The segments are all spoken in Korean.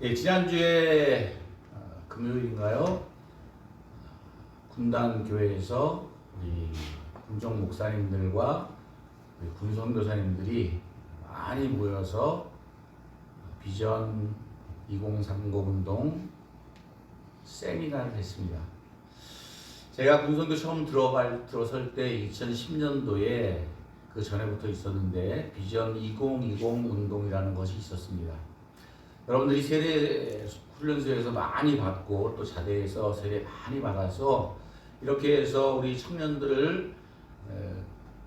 예, 지난주에 금요일인가요? 군단교회에서 우리 군정 목사님들과 우리 군선교사님들이 많이 모여서 비전 2030 운동 세미나를 했습니다. 제가 군선교 처음 들어설 때 2010년도에 그 전에부터 있었는데 비전 2020 운동이라는 것이 있었습니다. 여러분들이 세례 훈련소에서 많이 받고 또 자대에서 세례 많이 받아서 이렇게 해서 우리 청년들을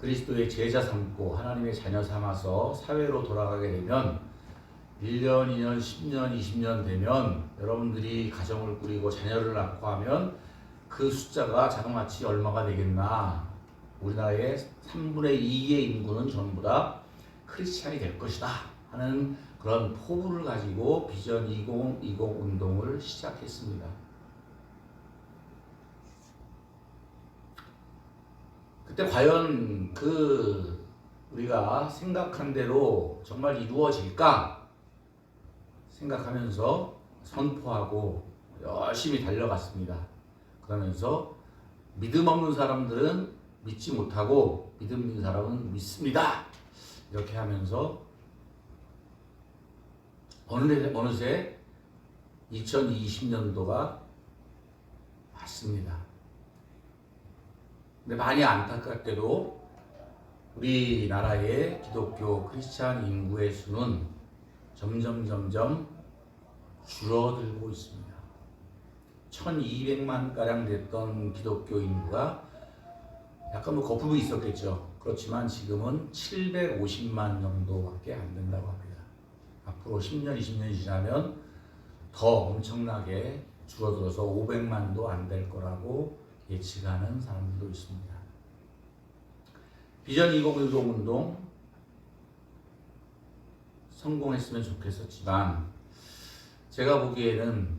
그리스도의 제자 삼고 하나님의 자녀 삼아서 사회로 돌아가게 되면 1년, 2년, 10년, 20년 되면 여러분들이 가정을 꾸리고 자녀를 낳고 하면 그 숫자가 자그마치 얼마가 되겠나. 우리나라의 3분의 2의 인구는 전부 다 크리스찬이 될 것이다 하는 그런 포부를 가지고 비전 2020 운동을 시작했습니다. 그때 과연 우리가 생각한 대로 정말 이루어질까 생각하면서 선포하고 열심히 달려갔습니다. 그러면서 믿음 없는 사람들은 믿지 못하고 믿음 있는 사람은 믿습니다. 이렇게 하면서 어느새 2020년도가 왔습니다. 근데 많이 안타깝게도 우리나라의 기독교 크리스찬 인구의 수는 점점 줄어들고 있습니다. 1200만 가량 됐던 기독교 인구가 약간 거품이 있었겠죠. 그렇지만 지금은 750만 정도밖에 안 된다고 합니다. 앞으로 10년, 20년이 지나면 더 엄청나게 줄어들어서 500만도 안 될 거라고 예측하는 사람들도 있습니다. 비전 2020 운동 성공했으면 좋겠었지만 제가 보기에는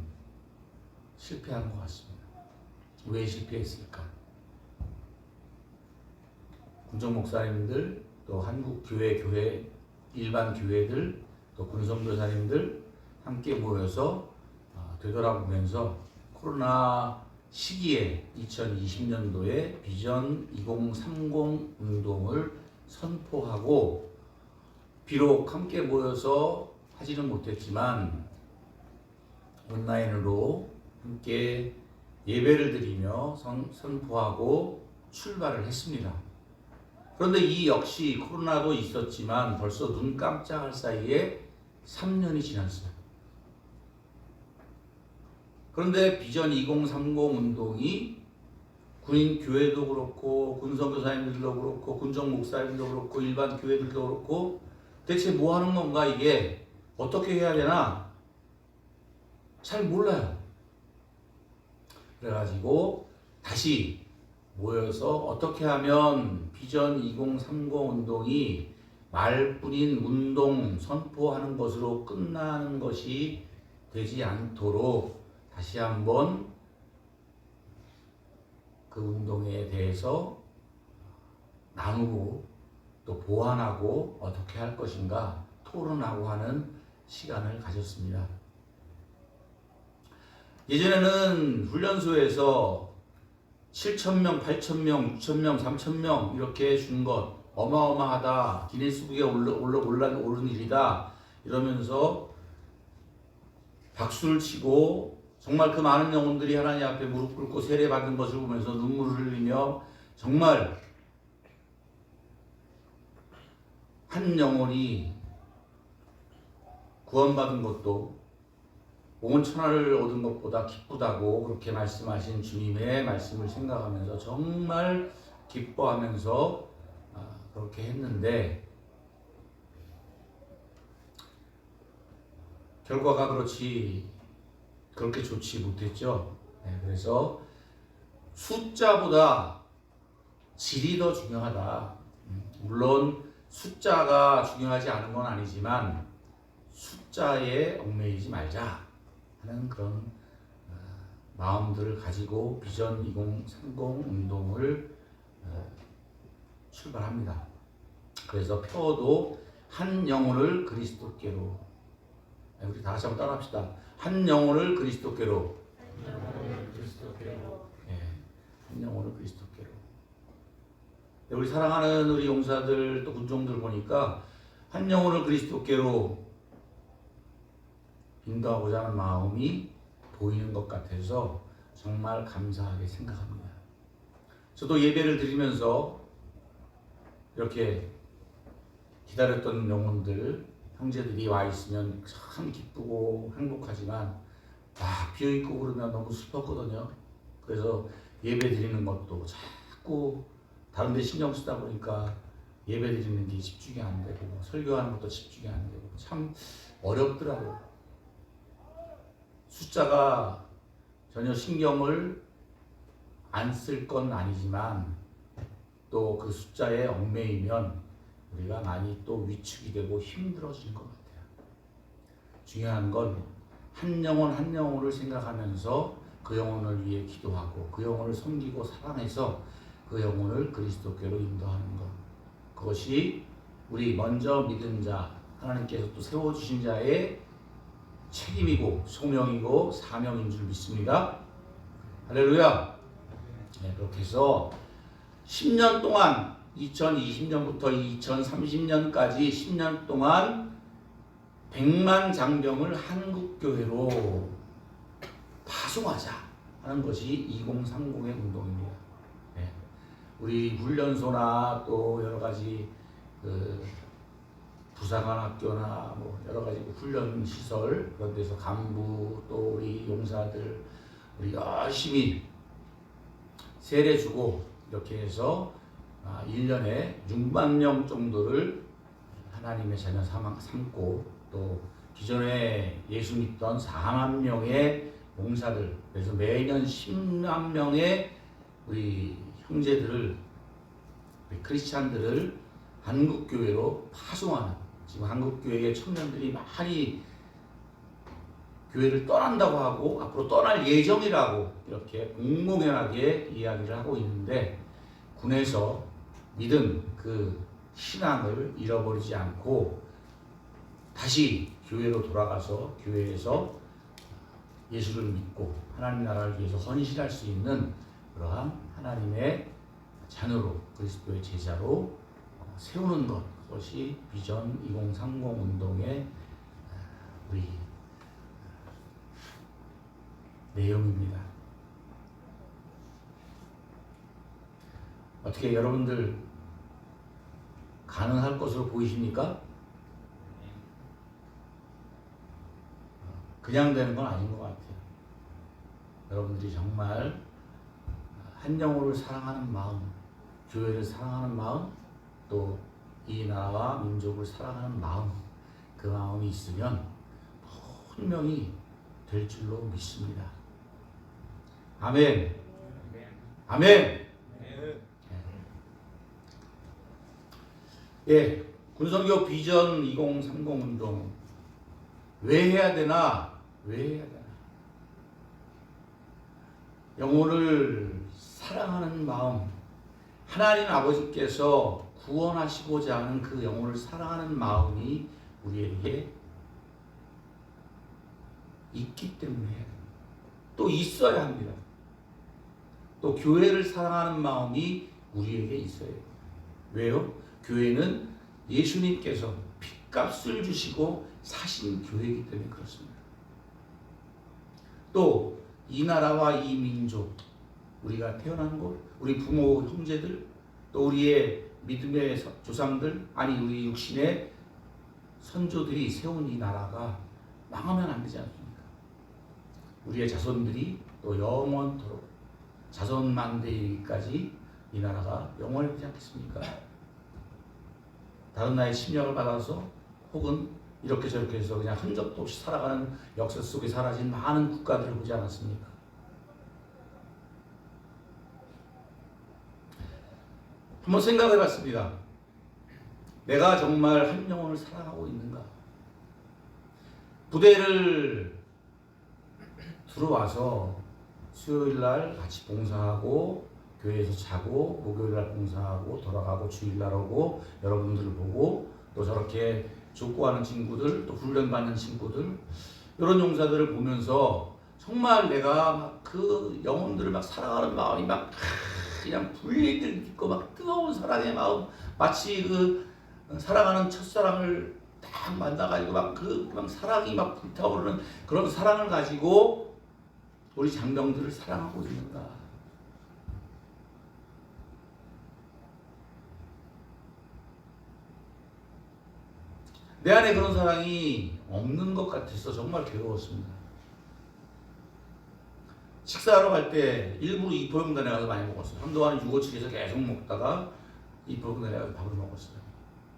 실패한 것 같습니다. 왜 실패했을까? 군정 목사님들, 또 한국 교회 일반 교회들, 또 군선교사님들 함께 모여서 되돌아보면서 코로나 시기에 2020년도에 비전 2030 운동을 선포하고 비록 함께 모여서 하지는 못했지만 온라인으로 함께 예배를 드리며 선포하고 출발을 했습니다. 그런데 이 역시 코로나도 있었지만 벌써 눈 깜짝할 사이에 3년이 지났어요. 그런데 비전 2030 운동이 군인 교회도 그렇고 군선교사님들도 그렇고 군정 목사님들도 그렇고 일반 교회들도 그렇고 대체 뭐 하는 건가, 이게 어떻게 해야 되나 잘 몰라요. 그래가지고 다시 모여서 어떻게 하면 비전 2030 운동이 말뿐인 운동 선포하는 것으로 끝나는 것이 되지 않도록 다시 한번 그 운동에 대해서 나누고 또 보완하고 어떻게 할 것인가 토론하고 하는 시간을 가졌습니다. 예전에는 훈련소에서 7,000명, 8,000명, 6,000명, 3,000명 이렇게 준 것 어마어마하다. 기네스북에 오른 일이다. 이러면서 박수를 치고 정말 그 많은 영혼들이 하나님 앞에 무릎 꿇고 세례받은 것을 보면서 눈물을 흘리며 정말 한 영혼이 구원받은 것도 온 천하를 얻은 것보다 기쁘다고 그렇게 말씀하신 주님의 말씀을 생각하면서 정말 기뻐하면서 그렇게 했는데 결과가 그렇게 좋지 못했죠. 그래서 숫자보다 질이 더 중요하다. 물론 숫자가 중요하지 않은 건 아니지만 숫자에 얽매이지 말자 하는 그런 마음들을 가지고 비전 2030 운동을 출발합니다. 그래서 표어도 한 영혼을 그리스도께로 우리 다 같이 한번 따라합시다. 한 영혼을 그리스도께로. 예, 한 영혼을 그리스도께로. 우리 사랑하는 우리 용사들 또 군종들 보니까 한 영혼을 그리스도께로 인도하고자 하는 마음이 보이는 것 같아서 정말 감사하게 생각합니다. 저도 예배를 드리면서 이렇게 기다렸던 영혼들, 형제들이 와 있으면 참 기쁘고 행복하지만 비어있고 그러면 너무 슬펐거든요. 그래서 예배 드리는 것도 자꾸 다른 데 신경 쓰다 보니까 예배 드리는 게 집중이 안 되고 설교하는 것도 집중이 안 되고 참 어렵더라고요. 숫자가 전혀 신경을 안 쓸 건 아니지만 또 그 숫자에 얽매이면 우리가 많이 또 위축이 되고 힘들어질 것 같아요. 중요한 건 한 영혼 한 영혼을 생각하면서 그 영혼을 위해 기도하고 그 영혼을 섬기고 사랑해서 그 영혼을 그리스도께로 인도하는 것. 그것이 우리 먼저 믿은 자, 하나님께서 또 세워주신 자의 책임이고 소명이고 사명인 줄 믿습니다. 할렐루야. 네, 그렇게 해서 10년 동안 2020년부터 2030년까지 10년 동안 100만 장병을 한국교회로 파송하자 하는 것이 2030의 운동입니다. 네. 우리 훈련소나 또 여러 가지 부사관학교나 뭐 여러 가지 훈련 시설 그런 데서 간부 또 우리 용사들 우리 열심히 세례 주고 이렇게 해서 1년에 6만 명 정도를 하나님의 자녀 삼고 또 기존에 예수 믿던 4만 명의 용사들 그래서 매년 10만 명의 우리 형제들을 우리 크리스찬들을 한국교회로 파송하는 지금 한국교회의 청년들이 많이 교회를 떠난다고 하고 앞으로 떠날 예정이라고 이렇게 공공연하게 이야기를 하고 있는데 군에서 믿은 그 신앙을 잃어버리지 않고 다시 교회로 돌아가서 교회에서 예수를 믿고 하나님 나라를 위해서 헌신할 수 있는 그러한 하나님의 자녀로 그리스도의 제자로 세우는 것 그것이 비전 2030 운동의 우리 내용입니다. 어떻게 여러분들 가능할 것으로 보이십니까? 그냥 되는 건 아닌 것 같아요. 여러분들이 정말 한 영혼을 사랑하는 마음, 교회를 사랑하는 마음, 또 이 나라와 민족을 사랑하는 마음, 그 마음이 있으면 분명히 될 줄로 믿습니다. 아멘. 아멘. 예, 군선교 비전 2030 운동 왜 해야 되나? 왜 해야 되나? 영혼을 사랑하는 마음, 하나님 아버지께서 구원하시고자 하는 그 영혼을 사랑하는 마음이 우리에게 있기 때문에 또 있어야 합니다. 또 교회를 사랑하는 마음이 우리에게 있어야 해요. 왜요? 교회는 예수님께서 핏값을 주시고 사신 교회이기 때문에 그렇습니다. 또 이 나라와 이 민족, 우리가 태어난 곳, 우리 부모, 형제들, 또 우리의 믿음의 조상들, 아니 우리 육신의 선조들이 세운 이 나라가 망하면 안 되지 않습니까? 우리의 자손들이 또 영원토록 자손만대이기까지 이 나라가 영원히 되지 않겠습니까? 다른 나라의 침략을 받아서 혹은 이렇게 저렇게 해서 그냥 흔적도 없이 살아가는 역사 속에 사라진 많은 국가들을 보지 않았습니까? 한번 생각해 봤습니다. 내가 정말 한 영혼을 사랑하고 있는가? 부대를 들어와서 수요일날 같이 봉사하고 교회에서 자고 목요일날 봉사하고 돌아가고 주일날 오고 여러분들을 보고 또 저렇게 족구하는 친구들, 또 훈련받는 친구들, 이런 용사들을 보면서 정말 내가 막 그 영혼들을 막 사랑하는 마음이 막 그냥 불길들 있고 막 뜨거운 사랑의 마음, 마치 그 사랑하는 첫사랑을 딱 만나가지고 막 사랑이 막 불타오르는 그런 사랑을 가지고 우리 장병들을 사랑하고 있는가. 내 안에 그런 사랑이 없는 것 같아서 정말 괴로웠습니다. 식사하러 갈 때 일부러 이포용단에 가서 많이 먹었어요. 한동안 657에서 계속 먹다가 이포용단에 가서 밥을 먹었어요.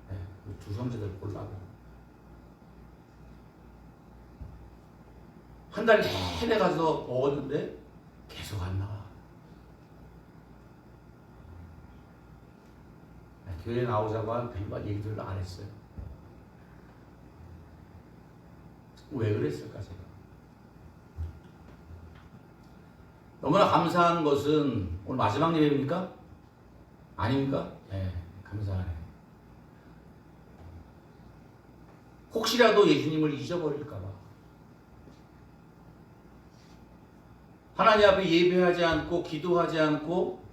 네, 두 형제들 보려고. 한 달 내내 가서 먹었는데 계속 안 나와. 네, 교회 나오자고 한 별반 얘기들을 안 했어요. 왜 그랬을까 제가? 너무나 감사한 것은 오늘 마지막 예배입니까? 아닙니까? 네, 감사하네. 혹시라도 예수님을 잊어버릴까봐 하나님 앞에 예배하지 않고 기도하지 않고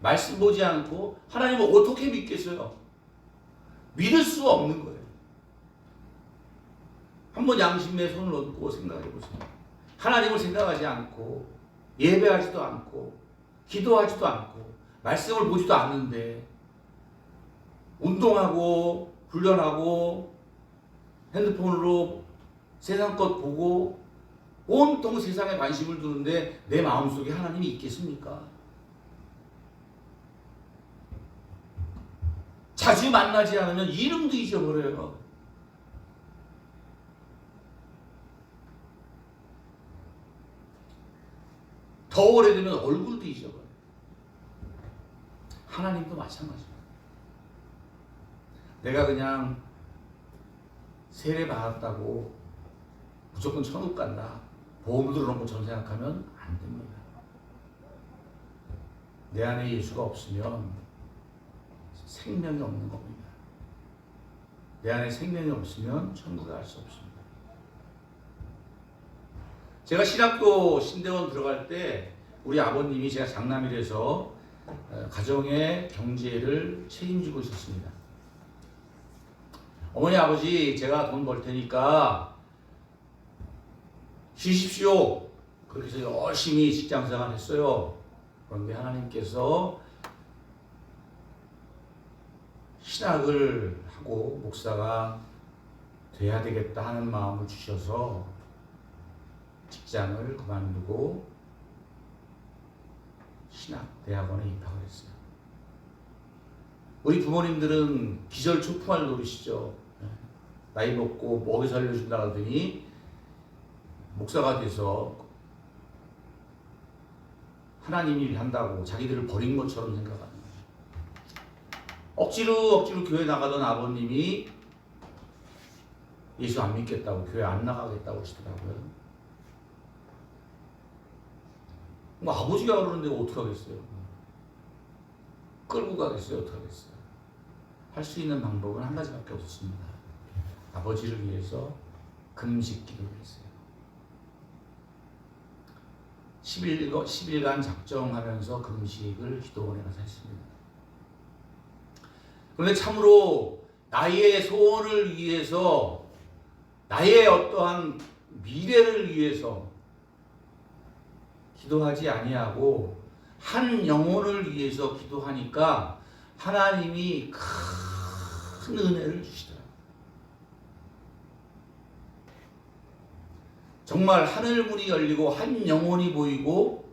말씀 보지 않고 하나님을 어떻게 믿겠어요? 믿을 수가 없는 거예요. 한번 양심에 손을 얹고 생각해 보세요. 하나님을 생각하지 않고 예배하지도 않고 기도하지도 않고 말씀을 보지도 않는데 운동하고 훈련하고 핸드폰으로 세상 것 보고 온통 세상에 관심을 두는데 내 마음속에 하나님이 있겠습니까? 자주 만나지 않으면 이름도 잊어버려요. 더 오래되면 얼굴도 잊어버려요. 하나님도 마찬가지예요. 내가 그냥 세례 받았다고 무조건 천국 간다, 보험 들어놓은 것처럼 생각하면 안 됩니다. 내 안에 예수가 없으면 생명이 없는 겁니다. 내 안에 생명이 없으면 천국에 갈 수 없습니다. 제가 신학교 신대원 들어갈 때 우리 아버님이, 제가 장남이라서 가정의 경제를 책임지고 있었습니다. 어머니 아버지 제가 돈 벌 테니까 쉬십시오. 그렇게 해서 열심히 직장생활 했어요. 그런데 하나님께서 신학을 하고 목사가 돼야 되겠다 하는 마음을 주셔서 직장을 그만두고 신학대학원에 입학을 했어요. 우리 부모님들은 기절초풍을 노리시죠. 나이 먹고 먹여 살려준다 하더니 목사가 돼서 하나님 일 한다고 자기들을 버린 것처럼 생각하는 거예요. 억지로 교회 나가던 아버님이 예수 안 믿겠다고, 교회 안 나가겠다고 하시더라고요. 뭐 아버지가 그러는데 어떻게 하겠어요? 끌고 가겠어요? 어떻게 하겠어요? 할 수 있는 방법은 한 가지밖에 없었습니다. 아버지를 위해서 금식 기도를 했어요. 10일간 작정하면서 금식을 기도원에 가서 했습니다. 그런데 참으로 나의 소원을 위해서, 나의 어떠한 미래를 위해서 기도하지 아니하고 한 영혼을 위해서 기도하니까 하나님이 큰 은혜를 주시더라고요. 정말 하늘문이 열리고 한 영혼이 보이고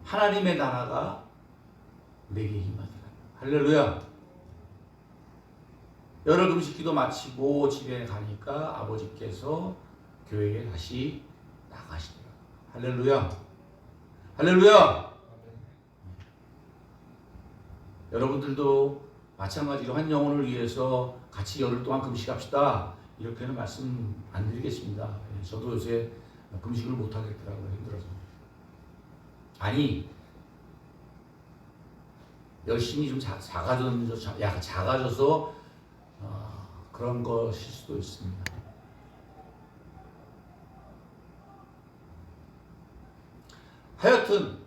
하나님의 나라가 내게 임하더라. 할렐루야. 열흘 금식기도 마치고 집에 가니까 아버지께서 교회에 다시 나가시더라고요. 할렐루야. 할렐루야. 여러분들도 마찬가지로 한 영혼을 위해서 같이 열흘 동안 금식합시다, 이렇게는 말씀 안 드리겠습니다. 저도 요새 금식을 못 하겠더라고요. 힘들어서. 아니, 열심히 좀 작아져서 그런 것일 수도 있습니다. 하여튼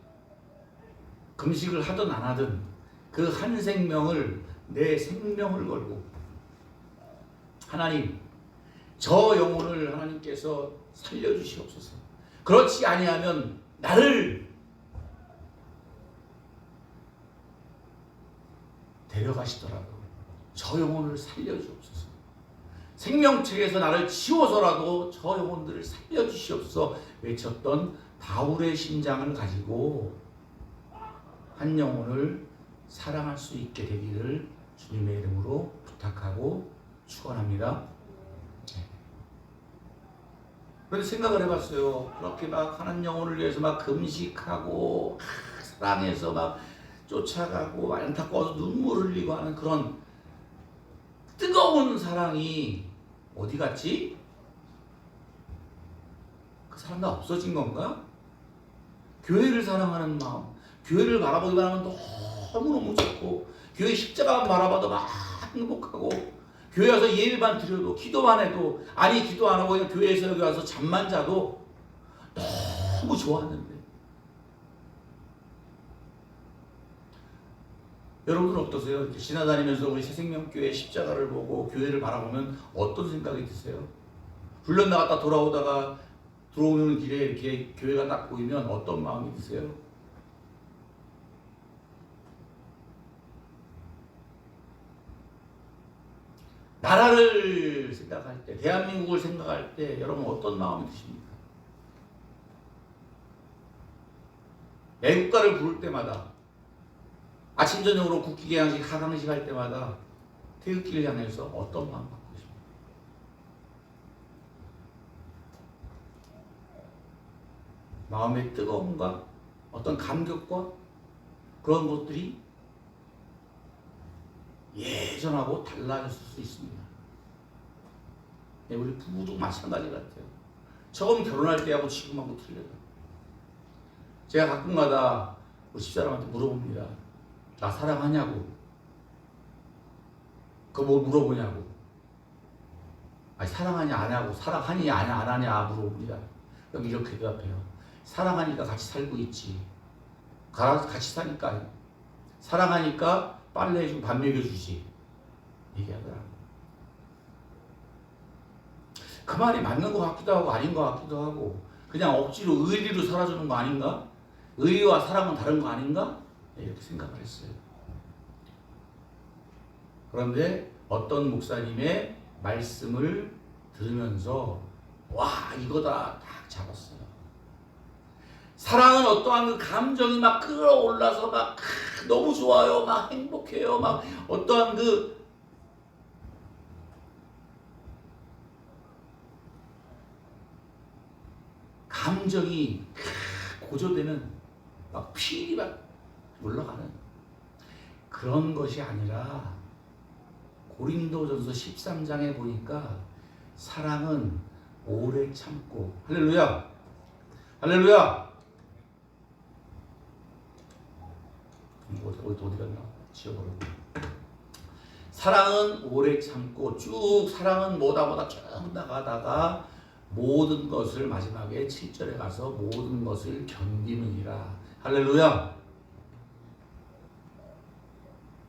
금식을 하든 안 하든 그 한 생명을 내 생명을 걸고 하나님 저 영혼을 하나님께서 살려주시옵소서. 그렇지 아니하면 나를 데려가시더라도 저 영혼을 살려주옵소서. 생명책에서 나를 지워서라도 저 영혼들을 살려주시옵소서 외쳤던 바울의 심장을 가지고 한 영혼을 사랑할 수 있게 되기를 주님의 이름으로 부탁하고 축원합니다. 그런데 생각을 해봤어요. 그렇게 막 한 영혼을 위해서 막 금식하고 사랑해서 막 쫓아가고 안타까워서 눈물 흘리고 하는 그런 뜨거운 사랑이 어디 갔지? 그 사람 다 없어진 건가? 교회를 사랑하는 마음, 교회를 바라보기만 하면 너무너무 좋고 교회 십자가만 바라봐도 막 행복하고 교회 와서 예배만 드려도 기도만 해도 아니 기도 안 하고 그냥 교회에서 여기 와서 잠만 자도 너무 좋았는데 여러분은 어떠세요? 이렇게 지나다니면서 우리 새생명교회 십자가를 보고 교회를 바라보면 어떤 생각이 드세요? 훈련 나갔다 돌아오다가 들어오는 길에 이렇게 교회가 딱 보이면 어떤 마음이 드세요? 나라를 생각할 때, 대한민국을 생각할 때 여러분 어떤 마음이 드십니까? 애국가를 부를 때마다 아침 저녁으로 국기 개항식 하강식 할 때마다 태극기를 향해서 어떤 마음 갖고 계십니까? 마음의 뜨거움과 어떤 감격과 그런 것들이 예전하고 달라졌을 수 있습니다. 우리 부부도 마찬가지 같아요. 처음 결혼할 때하고 지금하고 틀려요. 제가 가끔가다 우리 집사람한테 물어봅니다. 나 사랑하냐고. 그거 뭐 물어보냐고. 아니 사랑하냐 안 하고 사랑하니 안 하냐 물어봅니다. 그럼 이렇게 대답해요. 사랑하니까 같이 살고 있지. 같이 사니까 사랑하니까 빨래 해주고 밥 먹여주지. 얘기하더라고. 그 말이 맞는 것 같기도 하고 아닌 것 같기도 하고 그냥 억지로 의리로 살아주는 거 아닌가? 의리와 사랑은 다른 거 아닌가? 이렇게 생각을 했어요. 그런데 어떤 목사님의 말씀을 들으면서 와 이거다 딱 잡았어요. 사랑은 어떠한 그 감정이 막 끌어올라서 막 너무 좋아요, 막 행복해요, 막 어떠한 그 감정이 고조되는 막 피리 막 올라가는 그런 것이 아니라 고린도전서 13장에 보니까 사랑은 오래 참고 할렐루야 할렐루야 어디 갔나 지워버렸네. 사랑은 오래 참고 쭉 사랑은 뭐다 쭉 나가다가 모든 것을 마지막에 7절에 가서 모든 것을 견디느니라. 할렐루야.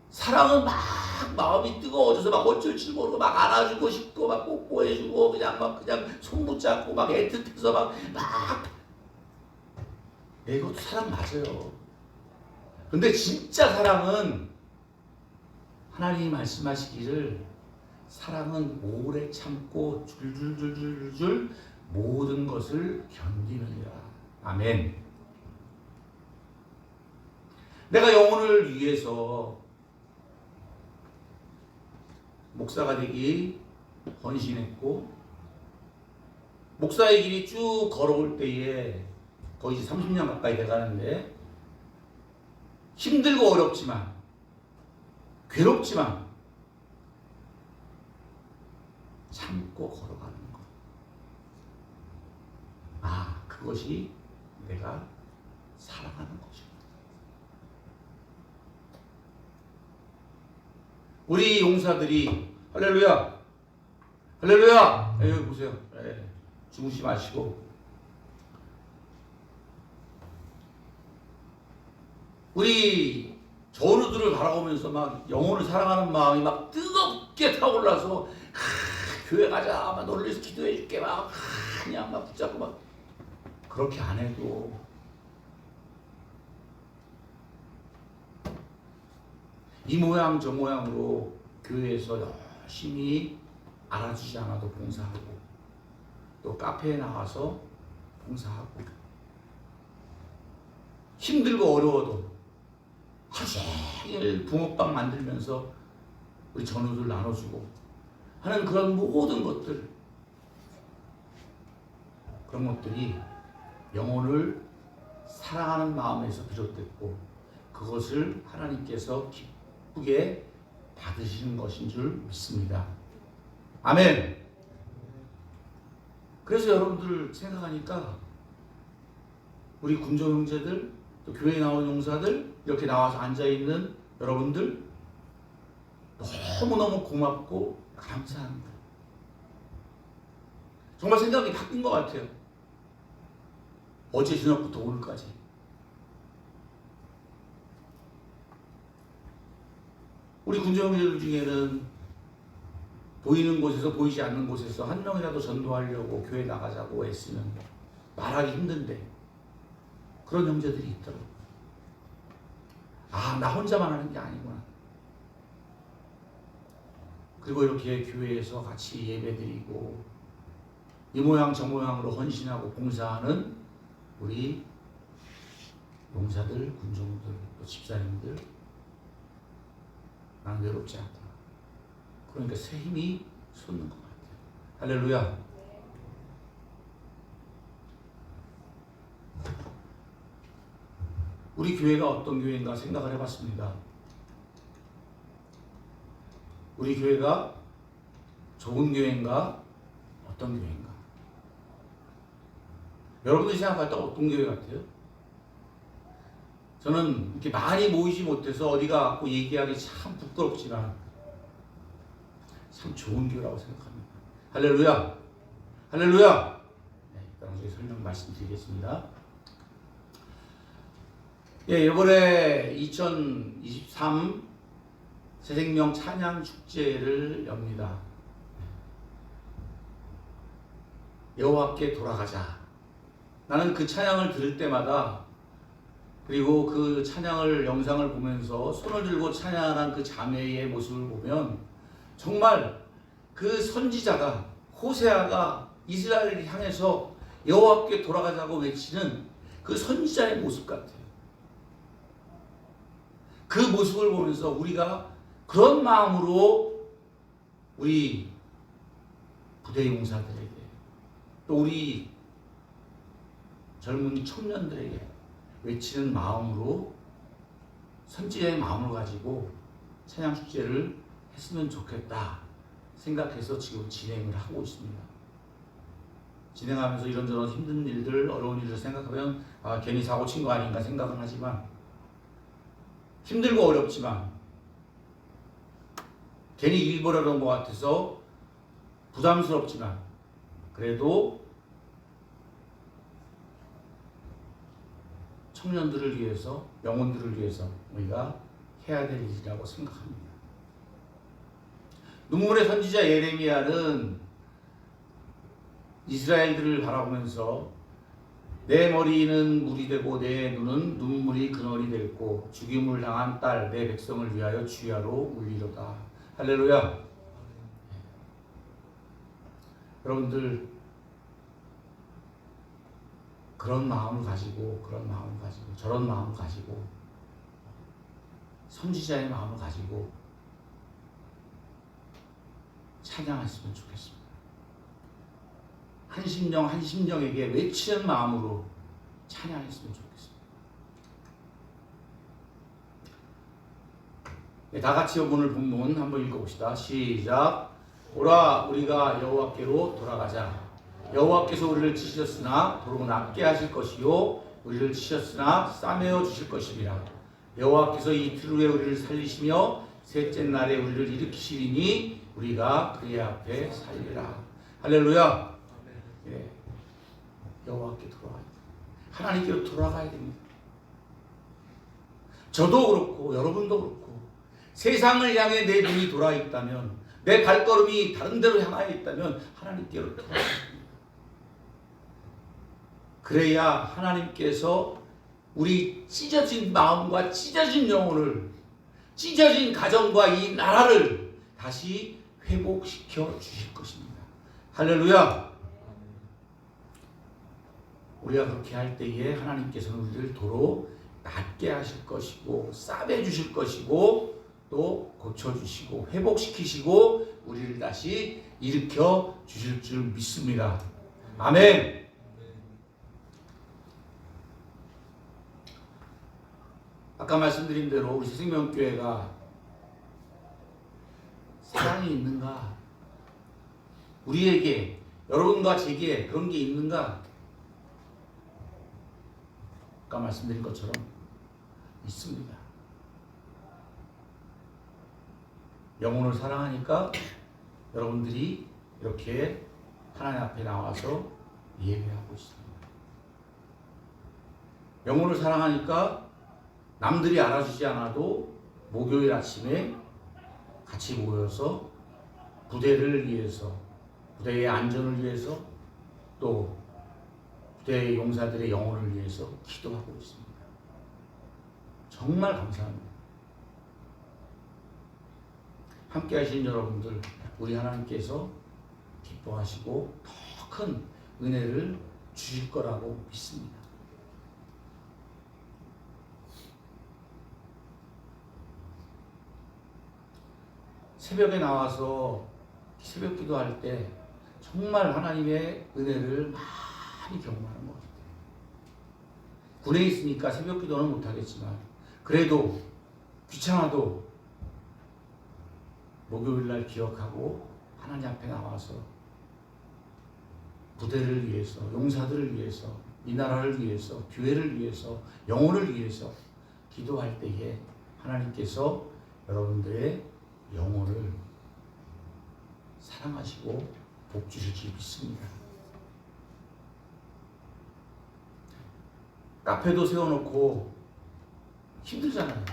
사랑은 막 마음이 뜨거워져서 막 어쩔 줄 모르고 막 안아주고 싶고 막 뽀뽀해주고 그냥 손 붙잡고 막 애틋해서 막 이것도 사랑 맞아요. 근데 진짜 사랑은 하나님이 말씀하시기를 사랑은 오래 참고 줄줄줄줄줄 모든 것을 견디느니라. 아멘. 내가 영혼을 위해서 목사가 되기 헌신했고 목사의 길이 쭉 걸어올 때에 거의 30년 가까이 돼가는데 힘들고 어렵지만 괴롭지만 참고 걸어가는 것. 아, 그것이 내가 사랑하는 것이구나. 우리 용사들이 할렐루야 할렐루야. 여기 보세요. 주무시지 마시고 우리 전우들을 바라보면서 막 영혼을 사랑하는 마음이 막 뜨겁게 타올라서 교회 가자, 막 놀리서 기도해 줄게, 막 그냥 막 붙잡고 막 그렇게 안 해도 이 모양 저 모양으로 교회에서 열심히 알아주지 않아도 봉사하고 또 카페에 나가서 봉사하고 힘들고 어려워도 하루 종일 붕어빵 만들면서 우리 전우들 나눠주고 하는 그런 모든 것들, 그런 것들이 영혼을 사랑하는 마음에서 비롯됐고 그것을 하나님께서 기쁘게 받으시는 것인 줄 믿습니다. 아멘. 그래서 여러분들 생각하니까 우리 군조 형제들 또 교회에 나온 용사들 이렇게 나와서 앉아있는 여러분들 너무너무 고맙고 감사합니다. 정말 생각이 바뀐 것 같아요. 어제 저녁부터 오늘까지. 우리 군조 형제들 중에는 보이는 곳에서 보이지 않는 곳에서 한 명이라도 전도하려고 교회 나가자고 애쓰는 말하기 힘든데 그런 형제들이 있더라고요. 아, 나 혼자만 하는 게 아니구나. 그리고 이렇게 교회에서 같이 예배드리고 이 모양 저 모양으로 헌신하고 봉사하는 우리 용사들, 군종들, 또 집사님들 나는 외롭지 않다. 그러니까 새 힘이 솟는 것 같아요. 할렐루야. 우리 교회가 어떤 교회인가 생각을 해봤습니다. 우리 교회가 좋은 교회인가 어떤 교회인가? 여러분들이 생각할 때 어떤 교회 같아요? 저는 이렇게 많이 모이지 못해서 어디 가고 얘기하기 참 부끄럽지만 참 좋은 교회라고 생각합니다. 할렐루야. 할렐루야. 네, 나중에 설명 말씀드리겠습니다. 예, 이번에 2023 새생명 찬양 축제를 엽니다. 여호와께 돌아가자. 나는 그 찬양을 들을 때마다 그리고 그 찬양을 영상을 보면서 손을 들고 찬양한 그 자매의 모습을 보면 정말 그 선지자가 호세아가 이스라엘을 향해서 여호와께 돌아가자고 외치는 그 선지자의 모습 같아요. 그 모습을 보면서 우리가 그런 마음으로 우리 부대 용사들에게 또 우리 젊은 청년들에게 외치는 마음으로 선지자의 마음을 가지고 찬양 축제를 했으면 좋겠다 생각해서 지금 진행을 하고 있습니다. 진행하면서 이런저런 힘든 일들, 어려운 일을 생각하면 괜히 사고 친 거 아닌가 생각은 하지만 힘들고 어렵지만 괜히 일 벌여놓은 것 같아서 부담스럽지만 그래도 청년들을 위해서, 영혼들을 위해서 우리가 해야 될 일이라고 생각합니다. 눈물의 선지자 예레미야는 이스라엘들을 바라보면서 내 머리는 물이 되고 내 눈은 눈물이 그늘이 되고 죽임을 당한 딸 내 백성을 위하여 주야로 울리로다. 할렐루야. 여러분들 그런 마음을 가지고 저런 마음을 가지고 선지자의 마음을 가지고 찬양했으면 좋겠습니다. 한 심령 한 심령에게 외치는 마음으로 찬양했으면 좋겠습니다. 네, 다 같이 오늘 본문 한번 읽어봅시다. 시작. 오라 우리가 여호와께로 돌아가자. 여호와께서 우리를 치셨으나 도로 낫게 하실 것이요 우리를 치셨으나 싸매어 주실 것이니라. 여호와께서 이틀 후에 우리를 살리시며 셋째 날에 우리를 일으키시리니 우리가 그의 앞에 살리라. 할렐루야. 예. 여호와께 돌아가야 돼. 하나님께로 돌아가야 됩니다. 저도 그렇고 여러분도 그렇고 세상을 향해 내 눈이 돌아 있다면, 내 발걸음이 다른 데로 향하여 있다면 하나님께로 돌아가야 됩니다. 그래야 하나님께서 우리 찢어진 마음과 찢어진 영혼을, 찢어진 가정과 이 나라를 다시 회복시켜 주실 것입니다. 할렐루야. 우리가 그렇게 할 때에 하나님께서는 우리를 도로 낫게 하실 것이고, 싸매 주실 것이고, 또 고쳐주시고 회복시키시고 우리를 다시 일으켜 주실 줄 믿습니다. 아멘. 아까 말씀드린 대로 우리 생명교회가 사랑이 있는가? 우리에게, 여러분과 제게 그런 게 있는가? 아까 말씀드린 것처럼 있습니다. 영혼을 사랑하니까 여러분들이 이렇게 하나님 앞에 나와서 예배하고 있습니다. 영혼을 사랑하니까 남들이 알아주지 않아도 목요일 아침에 같이 모여서 부대를 위해서, 부대의 안전을 위해서, 또 부대의 용사들의 영혼을 위해서 기도하고 있습니다. 정말 감사합니다. 함께 하신 여러분들, 우리 하나님께서 기뻐하시고 더 큰 은혜를 주실 거라고 믿습니다. 새벽에 나와서 새벽 기도할 때 정말 하나님의 은혜를 많이 경험하는 것 같아요. 군에 있으니까 새벽 기도는 못하겠지만 그래도 귀찮아도 목요일날 기억하고 하나님 앞에 나와서 부대를 위해서, 용사들을 위해서, 이 나라를 위해서, 교회를 위해서, 영혼을 위해서 기도할 때에 하나님께서 여러분들의 영혼을 사랑하시고 복 주실 줄 믿습니다. 카페도 세워놓고 힘들잖아요.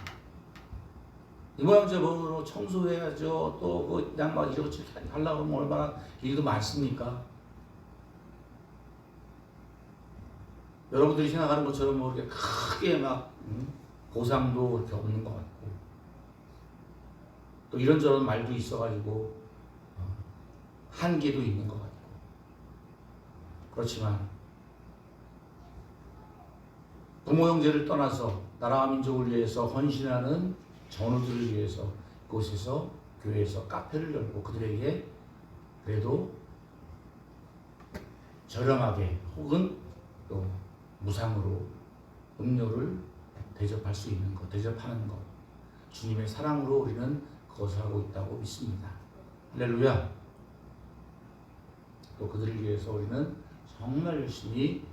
이 모양 저 모양으로 청소해야죠. 또 그 양말 이것저것 하려고 하면 얼마나 일도 많습니까? 여러분들이 생각하는 것처럼 뭐 이렇게 크게 막 보상도 이렇게 없는 것 같고, 또 이런저런 말도 있어가지고 한계도 있는 것 같고, 그렇지만 부모 형제를 떠나서 나라와 민족을 위해서 헌신하는 전우들을 위해서 그곳에서, 교회에서 카페를 열고 그들에게 그래도 저렴하게 혹은 또 무상으로 음료를 대접할 수 있는 것, 대접하는 것, 주님의 사랑으로 우리는 그것을 하고 있다고 믿습니다. 할렐루야. 또 그들을 위해서 우리는 정말 열심히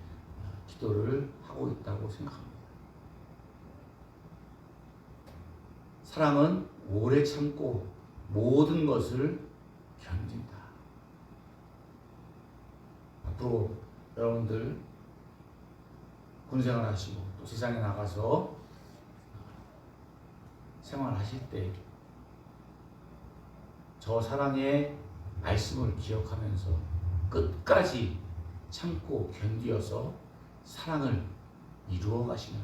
기도를 하고 있다고 생각합니다. 사랑은 오래 참고 모든 것을 견딘다. 앞으로 여러분들 군생활 하시고 또 세상에 나가서 생활하실 때 저 사랑의 말씀을 기억하면서 끝까지 참고 견디어서 사랑을 이루어 가시는,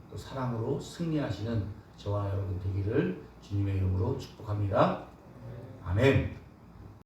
또 사랑으로 승리하시는 저와 여러분 되기를 주님의 이름으로 축복합니다. 아멘.